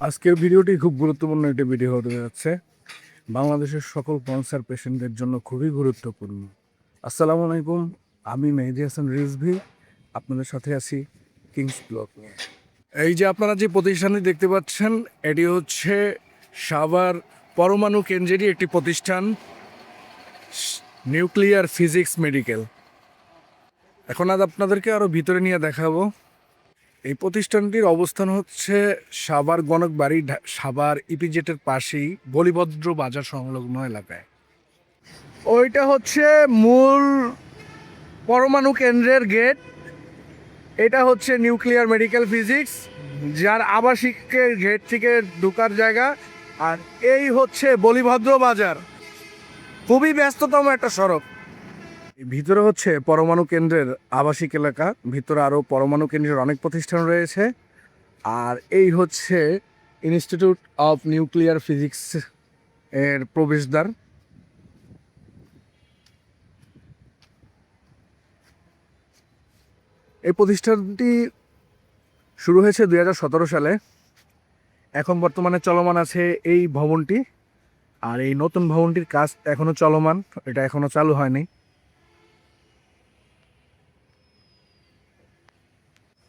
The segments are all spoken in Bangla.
আজকের ভিডিওটি খুব গুরুত্বপূর্ণ একটি ভিডিও হতে যাচ্ছে। বাংলাদেশের সকল ক্যান্সার পেশেন্টদের জন্য খুবই গুরুত্বপূর্ণ। আসসালামু আলাইকুম, আমি মেহেদী হাসান রিজভী, আপনাদের সাথে আছি কিংস ব্লগ নিয়ে। এই যে আপনারা যে প্রতিষ্ঠানটি দেখতে পাচ্ছেন, এটি হচ্ছে সাভার পরমাণু কেন্দ্রেরই একটি প্রতিষ্ঠান, নিউক্লিয়ার ফিজিক্স মেডিকেল। এখন আজ আপনাদেরকে আরও ভিতরে নিয়ে দেখাবো। এই প্রতিষ্ঠানটির অবস্থান হচ্ছে সাভার গণকবাড়ি, সাভার ইপিজেটের পাশেই বলিভদ্র বাজার সংলগ্ন এলাকায়। ওইটা হচ্ছে মূল পরমাণু কেন্দ্রের গেট। এটা হচ্ছে নিউক্লিয়ার মেডিকেল ফিজিক্স, যার আবাসিকের গেট থেকে ঢোকার জায়গা। আর এই হচ্ছে বলিভদ্র বাজার, খুবই ব্যস্ততম একটা সড়ক। ভিতরে হচ্ছে পরমাণু কেন্দ্রের আবাসিক এলাকা, ভিতরে আরও পরমাণু কেন্দ্রের অনেক প্রতিষ্ঠান রয়েছে। আর এই হচ্ছে ইনস্টিটিউট অফ নিউক্লিয়ার ফিজিক্স এর প্রবেশদ্বার। এই প্রতিষ্ঠানটি শুরু হয়েছে 2017 সালে। এখন বর্তমানে চলমান আছে এই ভবনটি, আর এই নতুন ভবনটির কাজ এখনও চলমান, এটা এখনও চালু হয়নি।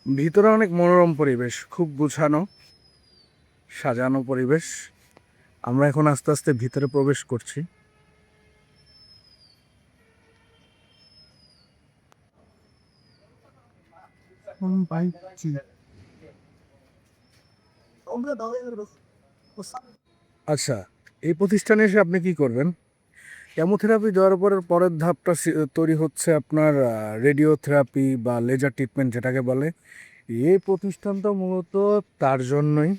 ভিতরে অনেক মনোরম পরিবেশ, খুব গুছানো সাজানো পরিবেশ। আমরা এখন আস্তে আস্তে ভিতরে প্রবেশ করছি। আচ্ছা, এই প্রতিষ্ঠানে এসে আপনি কি করবেন? কেমোথেরাপি দেওয়ার পরের ধাপটা তৈরি হচ্ছে আপনার রেডিওথেরাপি বা লেজার ট্রিটমেন্ট যেটাকে বলে। এই প্রতিষ্ঠানটা মূলত তার জন্যই।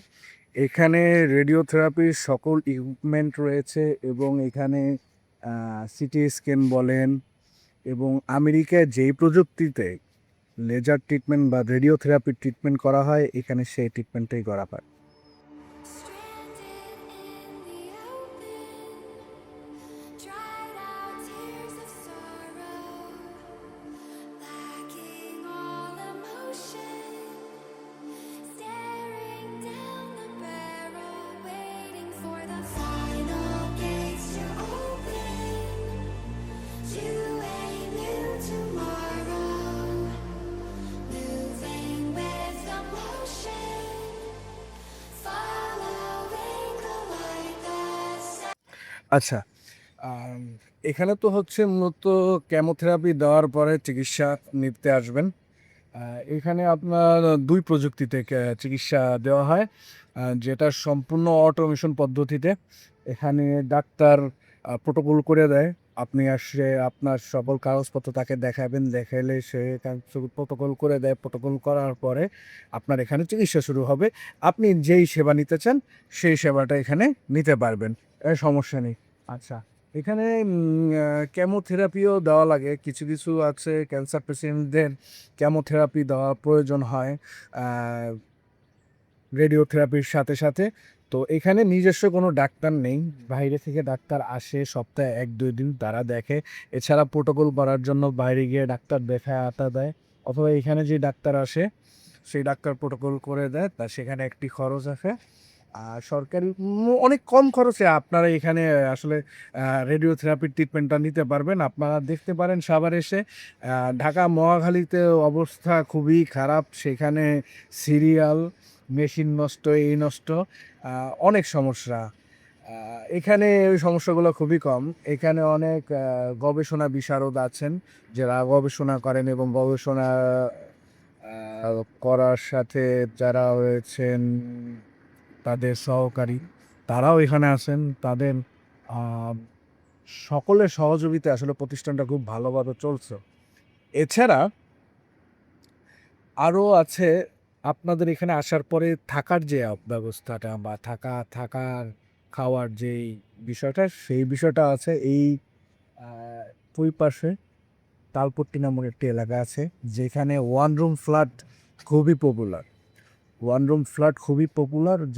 এখানে রেডিওথেরাপির সকল ইকুইপমেন্ট রয়েছে, এবং এখানে সিটি স্ক্যান বলেন, এবং আমেরিকায় যেই প্রযুক্তিতে লেজার ট্রিটমেন্ট বা রেডিওথেরাপির ট্রিটমেন্ট করা হয়, এখানে সেই ট্রিটমেন্টটাই করা হয়। আচ্ছা, আম, এখানে তো হচ্ছে মূলত কেমোথেরাপি দেওয়ার পরে চিকিৎসা নিতে আসবেন। এখানে আপনার দুই প্রযুক্তিতে চিকিৎসা দেওয়া হয়, যেটা সম্পূর্ণ অটোমেশন পদ্ধতিতে। এখানে ডাক্তার প্রোটোকল করে দেয়। আপনি আসে আপনার সকল কাগজপত্র তাকে দেখাবেন, দেখাইলে সে প্রোটোকল করে দেয়। প্রোটোকল করার পরে আপনার এখানে চিকিৎসা শুরু হবে। আপনি যেই সেবা নিতে চান সেই সেবাটা এখানে নিতে পারবেন, সমস্যা নেই। আচ্ছা, এখানে কেমোথেরাপিও দেওয়া লাগে। কিছু কিছু আছে ক্যান্সার পেশেন্টদের কেমোথেরাপি দেওয়া প্রয়োজন হয় রেডিওথেরাপির সাথে সাথে। তো এখানে নিজস্ব কোনো ডাক্তার নেই, বাইরে থেকে ডাক্তার আসে সপ্তাহে 1-2 দিন, তারা দেখে। এছাড়া প্রোটোকল করার জন্য বাইরে গিয়ে ডাক্তার দেখায় আতা দেয়, অথবা এখানে যে ডাক্তার আসে সেই ডাক্তার প্রোটোকল করে দেয়। তা সেখানে একটি খরচ আছে। আর সরকারি অনেক কম খরচে আপনারা এখানে আসলে রেডিওথেরাপির ট্রিটমেন্টটা নিতে পারবেন। আপনারা দেখতে পারেন সাভার এসে। ঢাকা মহাখালীতে অবস্থা খুবই খারাপ, সেখানে সিরিয়াল, মেশিন নষ্ট, এই নষ্ট, অনেক সমস্যা। এখানে ওই সমস্যাগুলো খুবই কম। এখানে অনেক গবেষণা বিশারদ আছেন, যারা গবেষণা করেন, এবং গবেষণা করার সাথে যারা রয়েছেন তাদের সহকারী, তারাও এখানে আছেন। তাদের আহ, সকলের সহযোগিতায় আসলে প্রতিষ্ঠানটা খুব ভালোভাবে চলছে। এছাড়া আরও আছে, আপনাদের এখানে আসার পরে থাকার যে ব্যবস্থাটা বা থাকার খাওয়ার যেই বিষয়টা, সেই বিষয়টা আছে। এই দুই পাশে তালপট্টি নামক একটি এলাকা আছে, যেখানে ওয়ান রুম ফ্ল্যাট খুবই পপুলার।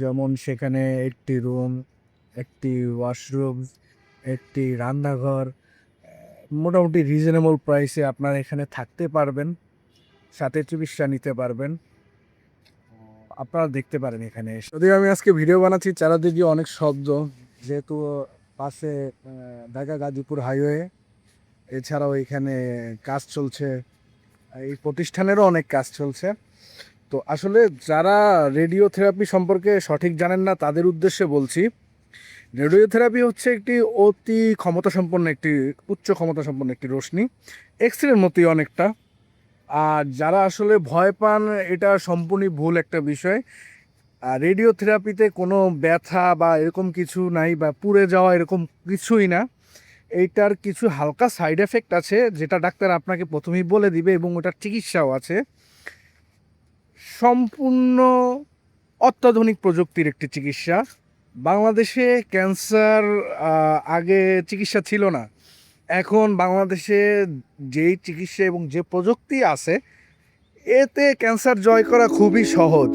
যেমন সেখানে একটি রুম, একটি ওয়াশরুম, একটি রান্নাঘর, মোটামুটি রিজনেবল প্রাইসে আপনারা এখানে থাকতে পারবেন, সাথে চিকিৎসা নিতে পারবেন। আপনারা দেখতে পারেন এখানে এসে। যদিও আমি আজকে ভিডিও বানাচ্ছি চারিদিকে অনেক শব্দ, যেহেতু পাশে ঢাকা গাজীপুর হাইওয়ে, এছাড়াও এখানে কাজ চলছে, এই প্রতিষ্ঠানেরও অনেক কাজ চলছে। তো আসলে যারা রেডিওথেরাপি সম্পর্কে সঠিক জানেন না তাদের উদ্দেশ্যে বলছি, রেডিওথেরাপি হচ্ছে একটি অতি ক্ষমতাসম্পন্ন একটি উচ্চ ক্ষমতাসম্পন্ন একটি রশ্মি, এক্সরের মতোই অনেকটা। আর যারা আসলে ভয় পান, এটা সম্পূর্ণই ভুল একটা বিষয়। আর রেডিওথেরাপিতে কোনো ব্যথা বা এরকম কিছু নাই, বা পুড়ে যাওয়া এরকম কিছুই না। এইটার কিছু হালকা সাইড এফেক্ট আছে, যেটা ডাক্তার আপনাকে প্রথমেই বলে দিবে, এবং ওটার চিকিৎসাও আছে। সম্পূর্ণ অত্যাধুনিক প্রযুক্তির একটি চিকিৎসা। বাংলাদেশে ক্যান্সার আগে চিকিৎসা ছিল না, এখন বাংলাদেশে যেই চিকিৎসা এবং যে প্রযুক্তি আছে, এতে ক্যান্সার জয় করা খুবই সহজ।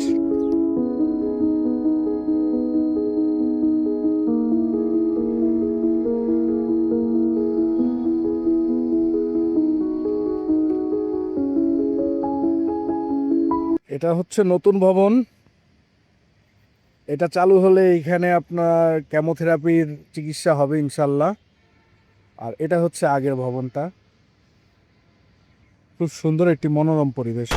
এটা হচ্ছে নতুন ভবন, এটা চালু হলে এখানে আপনার কেমোথেরাপির চিকিৎসা হবে ইনশাল্লাহ। আর এটা হচ্ছে আগের ভবনটা, খুব সুন্দর একটি মনোরম পরিবেশ।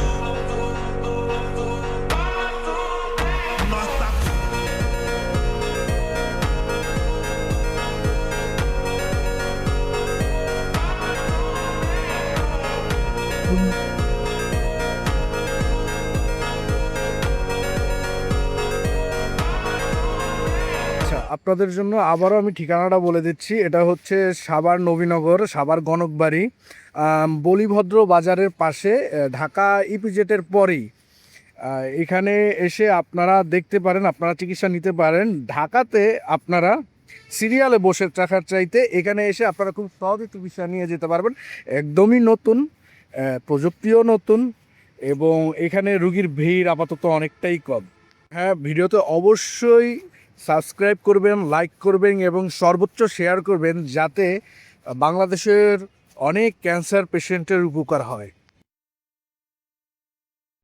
আচ্ছা, আপনাদের জন্য আবারও আমি ঠিকানাটা বলে দিচ্ছি। এটা হচ্ছে সাভার নবীনগর, সাভার গণকবাড়ি, বলিভদ্র বাজারের পাশে, ঢাকা ইপিজেটের পরেই। এখানে এসে আপনারা দেখতে পারেন, আপনারা চিকিৎসা নিতে পারেন। ঢাকাতে আপনারা সিরিয়ালে বসে থাকার চাইতে এখানে এসে আপনারা খুব সহজে চিকিৎসা নিয়ে যেতে পারবেন। একদমই নতুন, প্রযুক্তিও নতুন, এবং এখানে রুগীর ভিড় আপাতত অনেকটাই কম। হ্যাঁ, ভিডিওতে অবশ্যই সাবস্ক্রাইব করবেন, লাইক করবেন এবং সর্বোচ্চ শেয়ার করবেন, যাতে বাংলাদেশের অনেক ক্যান্সার পেশেন্টের উপকার হয়।